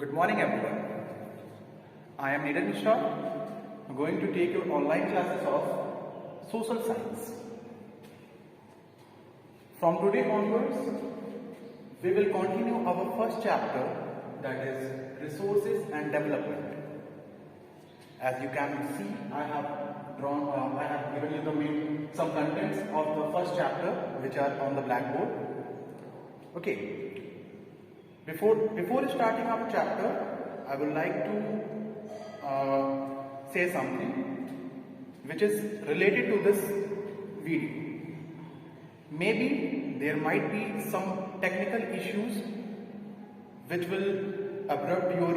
Good morning everyone. I am Neeraj Mishra, going to take your online classes of social science. From today onwards, we will continue our first chapter, that is resources and development. As you can see, I have given you some contents of the first chapter which are on the blackboard. Okay. Before starting our chapter, I would like to say something which is related to this video. Maybe there might be some technical issues which will abrupt your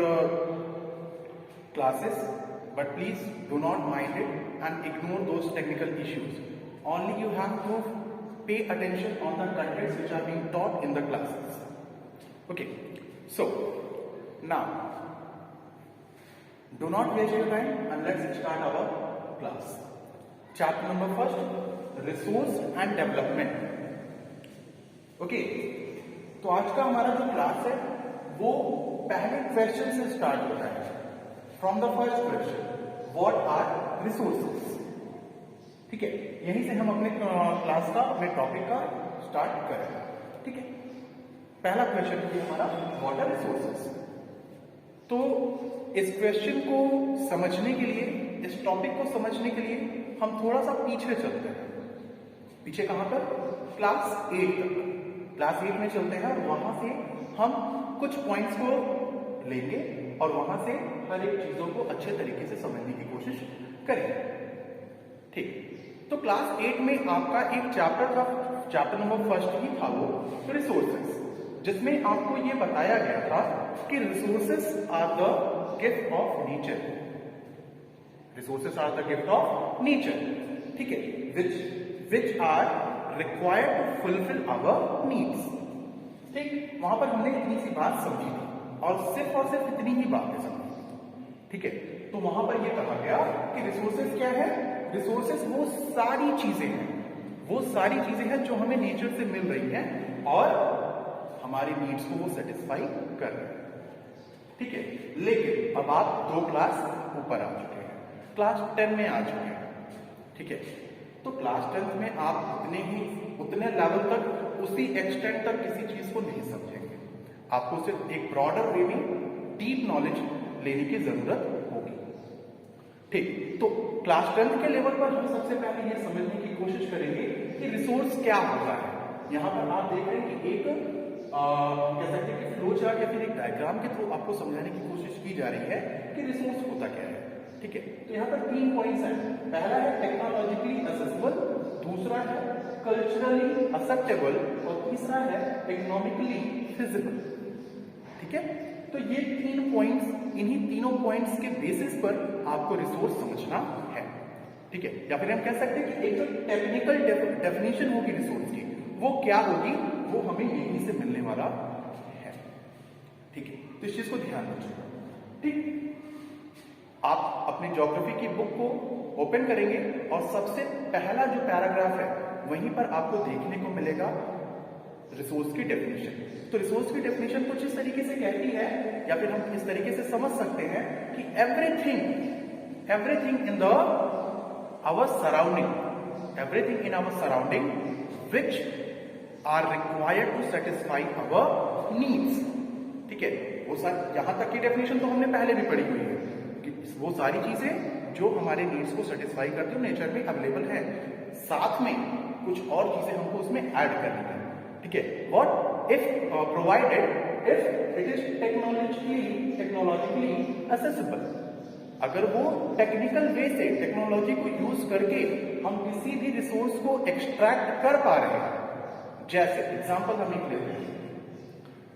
classes, but please do not mind it and ignore those technical issues. Only you have to pay attention on the contents which are being taught in the classes. Okay, so now do not waste your time and let's start our class. Chapter number first, resource and development. Okay, तो आज का हमारा जो class है वो पहले question से start होता है. From the first question, what are resources. ठीक है, यहीं से हम अपने क्लास का अपने टॉपिक का स्टार्ट करेंगे. ठीक है, पहला क्वेश्चन है हमारा व्हाट आर रिसोर्सेज. तो इस क्वेश्चन को समझने के लिए, इस टॉपिक को समझने के लिए हम थोड़ा सा पीछे चलते हैं. पीछे कहां पर? क्लास 8 तक. क्लास 8 में चलते हैं और वहां से हम कुछ पॉइंट्स को लेंगे और वहां से हर एक चीजों को अच्छे तरीके से समझने की कोशिश करेंगे. ठीक, तो क्लास 8 में आपका एक चैप्टर था, चैप्टर नंबर फर्स्ट ही था वो रिसोर्सेज, जिसमें आपको ये बताया गया था कि resources are the gift of nature. Resources are the gift of nature. ठीक है, which are required to fulfil our needs. ठीक, वहां पर हमने इतनी सी बात समझी थी और सिर्फ इतनी ही बातें समझी. ठीक है, तो वहां पर यह कहा गया कि रिसोर्सेज क्या है? रिसोर्सेज वो सारी चीजें हैं जो हमें नेचर से मिल रही हैं और हमारी नीड्स को वो सेटिस्फाई कर रहे हैं. ठीक है, लेकिन अब आप 2 क्लास ऊपर आ चुके हैं, क्लास 10 में आ चुके हैं. ठीक है, तो क्लास 10 में आप उतने लेवल तक, उसी एक्सटेंट तक किसी चीज को नहीं समझेंगे. आपको सिर्फ एक ब्रॉडर वे में डीप नॉलेज लेने की जरूरत होगी. ठीक, तो क्लास 10 के लेवल पर हम सबसे पहले ये समझने की कोशिश करेंगे कि रिसोर्स क्या होता है. यहां पर आप देख रहे हैं कि एक कह सकते हैं कि फ्लो चार्ट या फिर एक डायग्राम के थ्रू आपको समझाने की कोशिश की जा रही है कि रिसोर्स होता क्या है. ठीक है, तो यहाँ पर 3 पॉइंट्स हैं. पहला है टेक्नोलॉजिकली असेसेबल, दूसरा है कल्चरली एक्सेप्टेबल और तीसरा है इकोनॉमिकली फिजिबल. ठीक है, तो ये 3 पॉइंट्स, इन्हीं तीनों पॉइंट्स के बेसिस पर आपको रिसोर्स समझना है. ठीक है, या फिर हम कह सकते हैं कि एक जो टेक्निकल डेफिनेशन होगी रिसोर्स की, वो क्या होगी, वो हमें यहीं से मिलने वाला है. ठीक है, तो इस चीज को ध्यान रखिएगा. ठीक, आप अपनी ज्योग्राफी की बुक को ओपन करेंगे और सबसे पहला जो पैराग्राफ है वहीं पर आपको देखने को मिलेगा रिसोर्स की डेफिनेशन. तो रिसोर्स की डेफिनेशन कुछ इस तरीके से कहती है, या फिर हम इस तरीके से समझ सकते हैं कि everything in our surrounding which are required to satisfy our needs. ठीक है, वो यहां तक की डेफिनेशन तो हमने पहले भी पढ़ी हुई है कि वो सारी चीजें जो हमारे नीड्स को सेटिस्फाई करती है नेचर में अवेलेबल है. साथ में कुछ और चीजें हमको उसमें ऐड करनी है. ठीक है, what if provided if it is technologically accessible. अगर वो टेक्निकल वे से, टेक्नोलॉजी को यूज करके हम किसी भी रिसोर्स को एक्सट्रैक्ट कर पा रहे हैं. जैसे एग्जांपल हम एक लेते हैं,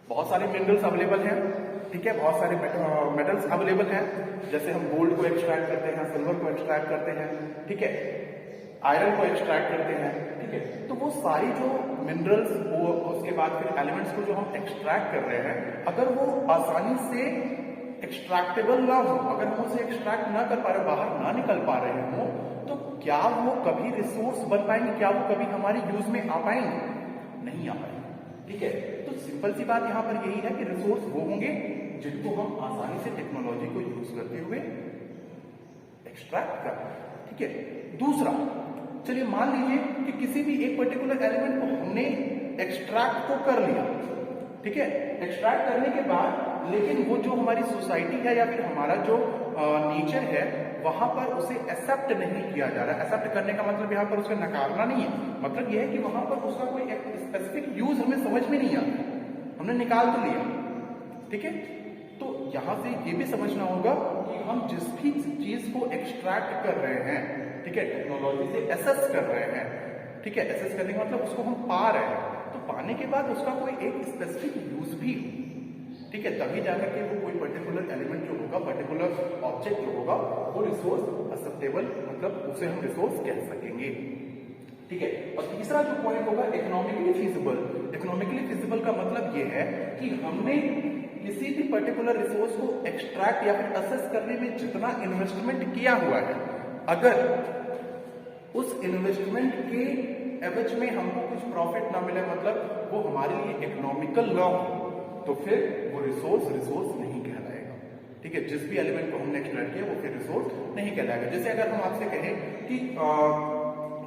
बहुत सारे मिनरल्स अवेलेबल हैं. ठीक है, बहुत सारे मेटल्स अवेलेबल हैं. जैसे हम गोल्ड को एक्सट्रैक्ट करते हैं, सिल्वर को एक्सट्रैक्ट करते हैं. ठीक है, आयरन को एक्सट्रैक्ट करते हैं. ठीक है, तो वो सारी जो मिनरल्स, वो उसके बाद फिर एलिमेंट्स को जो हम एक्सट्रैक्ट कर रहे हैं, अगर वो आसानी से एक्सट्रैक्टेबल ना हो, अगर हम उसे एक्सट्रैक्ट ना कर पा रहे, बाहर ना निकल पा रहे हो, तो क्या वो कभी रिसोर्स बन पाएंगे? क्या वो कभी हमारे यूज में आ पाएंगे? नहीं आ पाएंगे. ठीक है, तो सिंपल सी बात यहां पर यही है कि रिसोर्स वो होंगे जिनको हम आसानी से टेक्नोलॉजी को यूज करते हुए एक्सट्रैक्ट कर रहे हैं। ठीक है, दूसरा, चलिए मान लीजिए कि किसी भी एक पर्टिकुलर एलिमेंट को हमने एक्सट्रैक्ट तो कर लिया, ठीक है, एक्सट्रैक्ट करने के बाद लेकिन वो जो हमारी सोसाइटी है या फिर हमारा जो नेचर है वहां पर उसे एक्सेप्ट नहीं किया जा रहा है। एक्सेप्ट करने का मतलब यहाँ पर उसका नकारना नहीं है, मतलब यह है कि वहां पर उसका कोई एक स्पेसिफिक यूज हमें समझ में नहीं आता, हमने निकाल तो लिया। ठीक है, तो यहां से ये भी समझना होगा कि हम जिस भी चीज को एक्सट्रैक्ट कर रहे हैं, ठीक है, टेक्नोलॉजी से एसेस कर रहे हैं, ठीक है, एसेस करने का मतलब उसको हम पा रहे हैं, तो पाने के बाद उसका कोई एक स्पेसिफिक यूज भी हो, ठीक है, तभी जाकर के वो कोई पर्टिकुलर एलिमेंट जो होगा, पर्टिकुलर ऑब्जेक्ट जो होगा वो रिसोर्स एक्सेप्टेबल, मतलब उसे हम रिसोर्स कह सकेंगे। ठीक है, और तीसरा जो पॉइंट होगा इकोनॉमिकली फिजिबल। इकोनॉमिकली फिजिबल का मतलब ये है कि हमने किसी भी पर्टिकुलर रिसोर्स को एक्सट्रैक्ट या फिर असेस करने में जितना इन्वेस्टमेंट किया हुआ है, अगर उस इन्वेस्टमेंट के एवज में हमको कुछ प्रॉफिट ना मिले, मतलब वो हमारे लिए इकोनॉमिकल ना हो, तो फिर वो रिसोर्स नहीं कहलाएगा। ठीक है, जिस भी एलिमेंट को हमने एक्सट्रैक्ट किया वो फिर रिसोर्स नहीं कहलाएगा। जैसे अगर हम आपसे कहें कि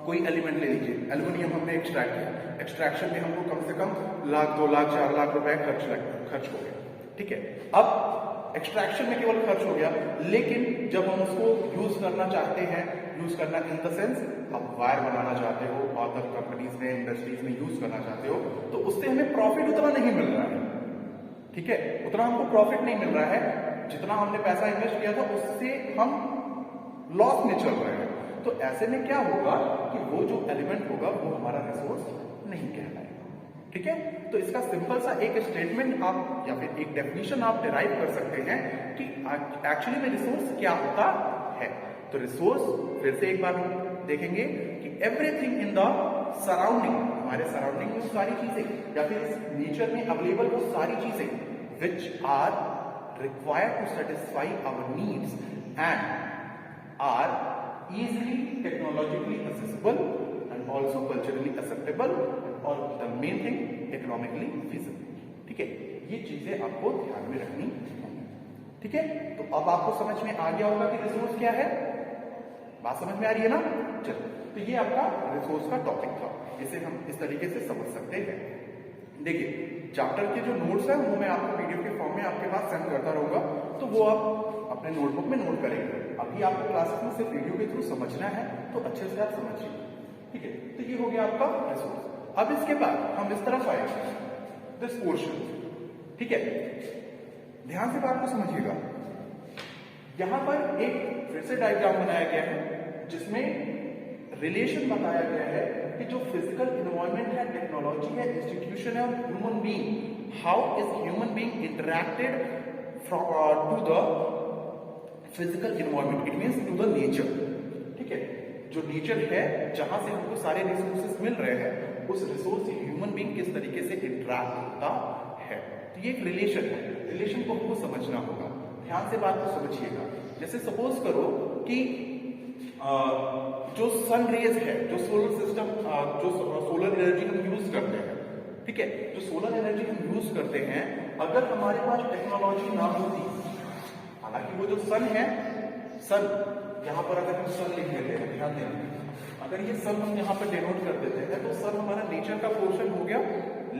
कोई एलिमेंट ले लीजिए, एल्यूमिनियम हमने एक्सट्रैक्ट किया, एक्सट्रैक्शन में हमको कम से कम लाख, 2 लाख, 4 लाख रुपए खर्च हो गया। ठीक है, अब एक्सट्रैक्शन में केवल खर्च हो गया, लेकिन जब हम उसको यूज करना चाहते हैं, यूज करना इन द सेंस आप वायर बनाना चाहते हो, अदर कंपनीज में, इंडस्ट्रीज में यूज करना चाहते हो, तो उससे हमें प्रॉफिट उतना नहीं मिल रहा है। ठीक है, उतना हमको प्रॉफिट नहीं मिल रहा है, जितना हमने पैसा इन्वेस्ट किया था उससे हम लॉस में चल रहे हैं। तो ऐसे में क्या होगा कि वो जो एलिमेंट होगा वो हमारा रिसोर्स नहीं कहलाएगा। ठीक है, तो इसका सिंपल सा एक स्टेटमेंट आप या फिर एक डेफिनेशन आप डिराइव कर सकते हैं कि एक्चुअली में रिसोर्स क्या होता है। तो रिसोर्स फिर से एक बार हम देखेंगे कि एवरीथिंग इन द सराउंडिंग, हमारे सराउंडिंग में सारी चीजें या फिर नेचर में अवेलेबल वो सारी चीजें which are required to satisfy our needs and are easily technologically accessible and also culturally acceptable और the main thing economically feasible। ठीक है, ये चीजें आपको ध्यान में रखनी है। ठीक है, तो अब आपको समझ में आ गया होगा कि रिसोर्स क्या है, बात समझ में आ रही है ना। चलो, तो ये आपका रिसोर्स का टॉपिक था, इसे हम इस तरीके से समझ सकते हैं। देखिए, चैप्टर के जो नोट्स हैं वो मैं आपको पीडीएफ के फॉर्म में आपके पास सेंड करता रहूंगा, तो वो आप अपने नोटबुक में नोट करेंगे। अभी आपको क्लासेस में सिर्फ वीडियो के थ्रू समझना है, तो अच्छे से आप समझिए। ठीक है, तो ये हो गया आपका रिसोर्स। अब इसके बाद हम इस तरफ आएंगे, दिस पोर्शन। ठीक है, ध्यान से बात को समझिएगा। यहां पर एक फिर से डायग्राम बनाया गया है जिसमें रिलेशन बताया गया है कि जो फिजिकल इन्वायरमेंट है, टेक्नोलॉजी है, इंस्टीट्यूशन है, human being, how is human being interacted to the physical environment, it means to the nature. ठीक है, जो नेचर है जहां से हमको सारे रिसोर्सेस मिल रहे हैं, उस रिसोर्स से ह्यूमन बीइंग किस तरीके से इंटरैक्ट होता है। तो ये एक रिलेशन है, रिलेशन को हमको समझना होगा। ध्यान से बात को समझिएगा। जैसे सपोज करो कि जो सन रेज है, जो सोलर सिस्टम, जो सोलर एनर्जी हम यूज करते हैं, ठीक है, जो सोलर एनर्जी हम यूज करते हैं, अगर हमारे पास टेक्नोलॉजी ना होती, हालांकि वो जो सन है, सन यहाँ पर अगर हम सन लिख देते हैं, ध्यान देना, अगर ये सन हम यहाँ पर डिनोट कर देते हैं तो सन हमारा नेचर का पोर्शन हो गया,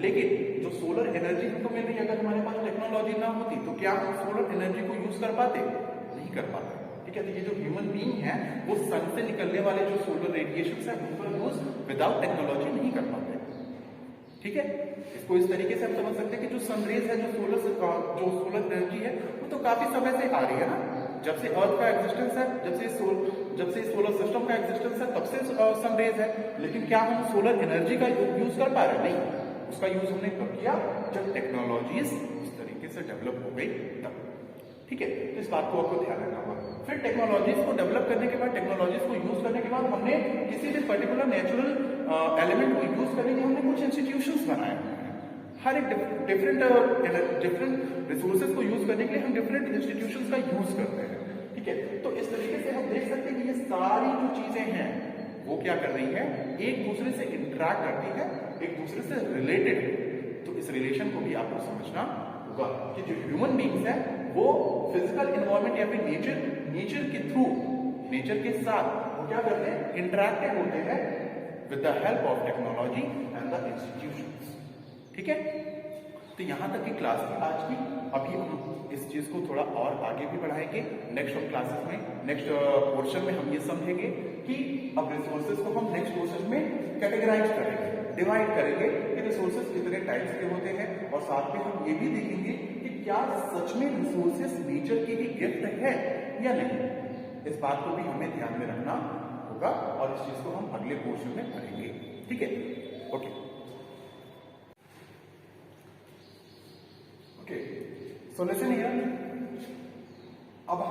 लेकिन जो सोलर एनर्जी हमको मिल रही है, अगर हमारे पास टेक्नोलॉजी ना होती तो क्या हम सोलर एनर्जी को यूज कर पाते? नहीं कर पाते। ठीक है, तो ये जो ह्यूमन बीइंग है वो सन से निकलने वाले जो सोलर रेडिएशन है उनका यूज विदाउट टेक्नोलॉजी नहीं कर पाते। ठीक है, इसको इस तरीके से हम समझ सकते हैं कि जो सनरेज है, जो सोलर एनर्जी है, वो तो काफी समय से आ रही है ना, जब से अर्थ का एग्जिस्टेंस है, जब से सोलर सिस्टम का एग्जिस्टेंस है, तब से सनरेज है। लेकिन क्या हम सोलर एनर्जी का यूज कर पा रहे हैं? नहीं, उसका यूज हमने कब किया? जब टेक्नोलॉजीज इस तरीके से डेवलप हो गई तब। ठीक है, तो इस बात को आपको ध्यान रखना होगा। फिर टेक्नोलॉजीज को डेवलप करने के बाद, टेक्नोलॉजीज को यूज करने के बाद, हमने किसी भी पर्टिकुलर नेचुरल एलिमेंट को यूज करने के हमने कुछ इंस्टीट्यूशंस बनाए हैं। हर एक डिफरेंट रिसोर्सेज को यूज करने के लिए हम डिफरेंट इंस्टीट्यूशंस का यूज करते हैं। ठीक है, तो इस तरीके से हम देख सकते हैं कि ये सारी जो चीजें हैं वो क्या कर रही है, एक दूसरे से इंटरैक्ट करती है, एक दूसरे से रिलेटेड है। तो इस रिलेशन को भी आपको समझना होगा कि जो ह्यूमन बींग्स हैं वो फिजिकल इन्वायरमेंट या फिर नेचर के थ्रू, नेचर के साथ वो क्या करते हैं, इंटरैक्टिव होते हैं with the help of technology and the institutions. ठीक है, तो यहां तक की क्लास थी आज की। अभी हम इस चीज को थोड़ा और आगे भी बढ़ाएंगे नेक्स्ट क्लासेस में, नेक्स्ट पोर्शन में हम ये समझेंगे कि अब रिसोर्सेज को हम नेक्स्ट पोर्शन में कैटेगराइज करेंगे, डिवाइड करेंगे कि रिसोर्सेज कितने टाइप्स के होते हैं, और साथ में हम ये भी देखेंगे कि क्या सच में रिसोर्सेज नेचर की ही गिफ्ट है या नहीं। इस बात को भी हमें ध्यान में रखना होगा और इस चीज को हम अगले पोर्शन में पढ़ेंगे। ठीक है, ओके सो लिसन हियर। अब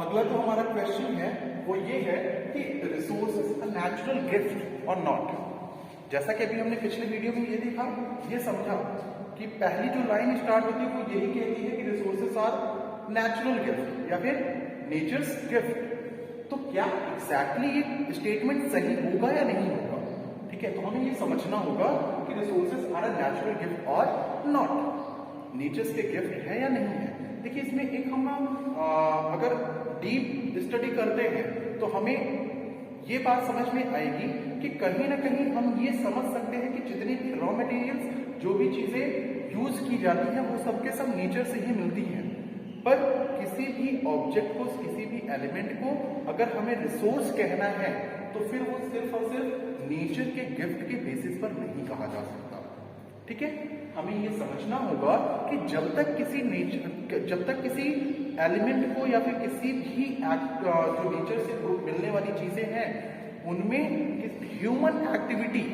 अगला जो हमारा क्वेश्चन है वो ये है कि रिसोर्सेज अ नेचुरल गिफ्ट और नॉट। जैसा कि अभी हमने पिछले वीडियो में ये देखा, ये समझा कि पहली जो लाइन स्टार्ट होती है वो यही कहती है कि रिसोर्सेज आर नेचुरल गिफ्ट या फिर नेचर्स गिफ्ट। तो क्या एग्जैक्टली ये स्टेटमेंट सही होगा या नहीं होगा? ठीक है, तो हमें ये समझना होगा कि resources are a natural gift और नॉट, नेचर्स के गिफ्ट है या नहीं है। देखिए इसमें एक हम अगर डीप स्टडी करते हैं तो हमें ये बात समझ में आएगी कि कहीं ना कहीं हम ये समझ सकते हैं कि जितनी भी रॉ मटेरियल्स, जो भी चीजें यूज की जाती हैं वो सबके सब नेचर से ही मिलती हैं। पर किसी भी ऑब्जेक्ट को, किसी भी एलिमेंट को अगर हमें रिसोर्स कहना है तो फिर वो सिर्फ और सिर्फ नेचर के गिफ्ट के बेसिस पर नहीं कहा जा सकता। ठीक है, हमें ये समझना होगा कि जब तक किसी एलिमेंट को या फिर किसी भी जो नेचर से मिलने वाली चीजें हैं उनमें ह्यूमन एक्टिविटी,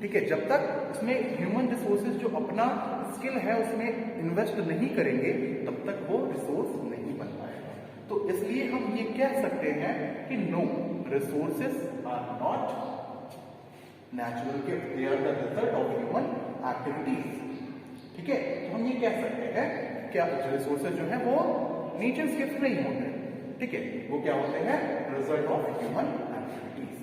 ठीक है, जब तक उसमें ह्यूमन रिसोर्सेज जो अपना स्किल है उसमें इन्वेस्ट नहीं करेंगे तब तक वो रिसोर्स नहीं बन पाएगा। तो इसलिए हम ये कह सकते हैं कि no, resources are not natural gift, they are the result of human activities. ठीक है, तो हम ये कह सकते हैं क्या रिसोर्सेज जो है वो नेचर गिफ्ट नहीं होते, ठीक है, वो क्या होते हैं, रिजल्ट ऑफ ह्यूमन एक्टिविटीज।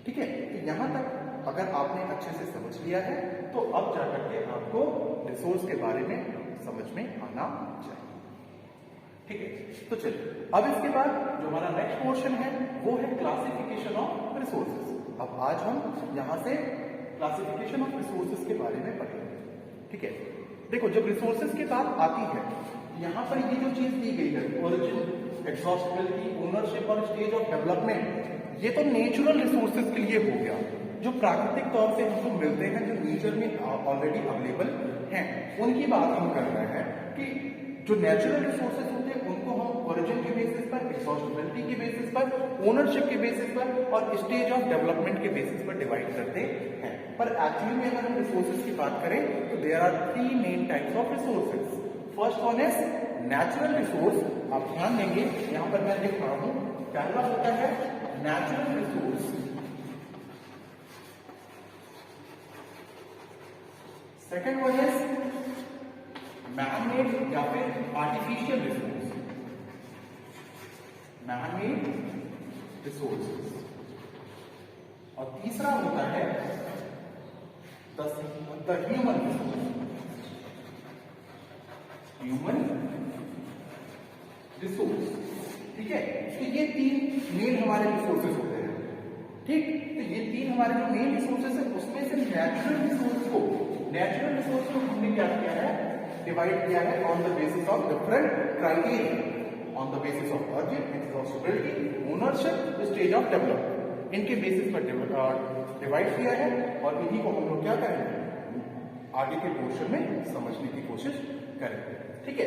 ठीक है, तो यहां तक अगर आपने अच्छे से समझ लिया है तो अब जाकर के आपको रिसोर्स के बारे में समझ में आना चाहिए। ठीक है, तो चलिए अब इसके बाद जो हमारा नेक्स्ट पोर्शन है वो है क्लासिफिकेशन ऑफ रिसोर्सेज। अब आज हम यहां से क्लासिफिकेशन ऑफ रिसोर्सेज के बारे में पढ़ेंगे। ठीक है, देखो जब रिसोर्सेज की बात आती है, यहां पर ये जो चीज दी गई है, ओरिजिन, एग्जॉस्टिबिलिटी, ओनरशिप और स्टेज ऑफ डेवलपमेंट, ये तो नेचुरल रिसोर्सेज के लिए हो गया, जो प्राकृतिक तौर से हमको मिलते हैं, जो नेचर में ऑलरेडी अवेलेबल हैं, उनकी बात हम कर रहे हैं कि जो नेचुरल रिसोर्सेज होते हैं उनको हम ओरिजिन के बेसिस पर, एग्जॉस्टिबिलिटी के बेसिस पर, ओनरशिप के बेसिस पर और स्टेज ऑफ डेवलपमेंट के बेसिस पर डिवाइड करते हैं। पर एक्चुअली में अगर हम रिसोर्सेज की बात करें तो there are 3 main types of resources. First one is natural resource. आप ध्यान देंगे यहां पर मैं लिख रहा हूं, पहला होता है natural resource, second one is man-made या फिर आर्टिफिशियल रिसोर्स, मैन-मेड रिसोर्सेज, और तीसरा होता है the human resource, human resource. ठीक है, तो ये 3 मेन हमारे रिसोर्सेज होते हैं। ठीक, तो ये 3 हमारे जो मेन रिसोर्सेज है उसमें से नेचुरल रिसोर्स को हमने क्या किया है, डिवाइड किया है on the basis of different criteria, on the basis of origin, exhaustibility, ownership, stage of development, इनके बेसिस पर डिवाइड किया है और इन्हीं को हम लोग क्या करेंगे आगे के पोर्शन में समझने की कोशिश करेंगे। ठीक है,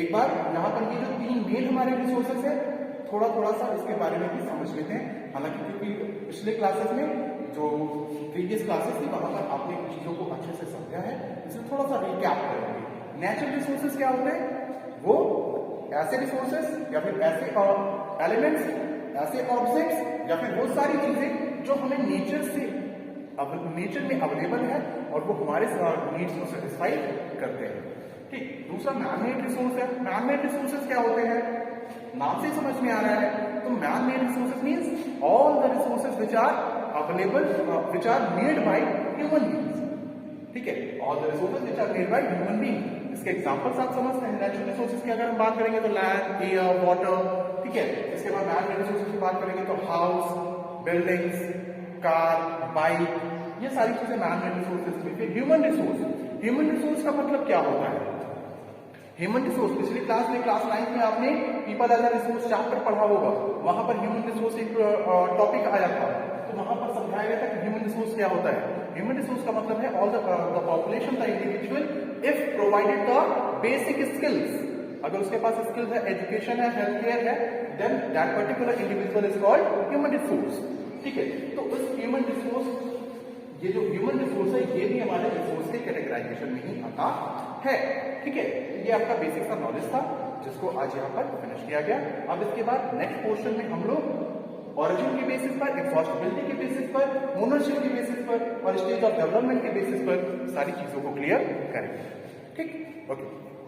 एक बार यहाँ पर ये जो 3 मेन हमारे रिसोर्सेज है थोड़ा सा इसके बारे में भी समझ लेते हैं। हालांकि क्योंकि पिछले क्लासेस में जो प्रीवियस क्लासेस थी वहां पर आपने चीजों को अच्छे से समझा है, इसलिए थोड़ा सा रिकैप करेंगे। नेचुरल रिसोर्सेज क्या होते हैं, वो ऐसे रिसोर्सेज या फिर ऐसे एलिमेंट्स, ऐसे ऑब्जेक्ट्स या फिर वो सारी चीजें जो हमें नेचर में अवेलेबल है और वो हमारे नीड्स को सेटिस्फाई करते हैं। ठीक, दूसरा मैन-मेड रिसोर्स है। मैन-मेड रिसोर्सेज क्या होते हैं, नाम से समझ में आ रहा है, तो man-made resources means all the resources which are available, which are made by human beings. ठीक है, all the resources which are made by human being. इसके एग्जांपल्स आप समझते हैं। नेचुरल रिसोर्सेज की अगर हम बात करेंगे तो लैंड, एयर, वाटर, ठीक है। इसके बाद मैन मेड रिसोर्सेज की बात करेंगे तो हाउस, बिल्डिंग्स, कार, बाइक, ये सारी चीजें मैन मेड रिसोर्सेज में। फिर ह्यूमन रिसोर्स, ह्यूमन रिसोर्स का मतलब क्या होता है? ह्यूमन रिसोर्स पिछली क्लास में, क्लास 9 में आपने people as a resource chapter पढ़ा होगा, वहां पर ह्यूमन रिसोर्स एक टॉपिक आया था, तो वहां पर समझाया गया था कि ह्यूमन रिसोर्स क्या होता है। ह्यूमन रिसोर्स का मतलब है all the population, the individual if provided the basic skills. अगर उसके पास स्किल्स है, एजुकेशन है, हेल्थ केयर है, then that particular individual is called human resource, ठीक है। तो उस ह्यूमन रिसोर्स, ये जो ह्यूमन रिसोर्स है ये भी हमारे रिसोर्स के कैटेगराइजेशन में ही आता है, ठीक है। ये आपका बेसिक सा नॉलेज था जिसको आज यहाँ पर फिनिश किया गया। अब इसके बाद नेक्स्ट पोर्शन में हम लोग ओरिजिन के बेसिस पर, एक्सहॉस्टिबिलिटी के बेसिस पर, ओनरशिप के बेसिस पर और स्टेज ऑफ डेवलपमेंट के बेसिस पर सारी चीजों को क्लियर करेंगे, ठीक। Okay,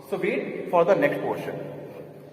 so wait for the next portion.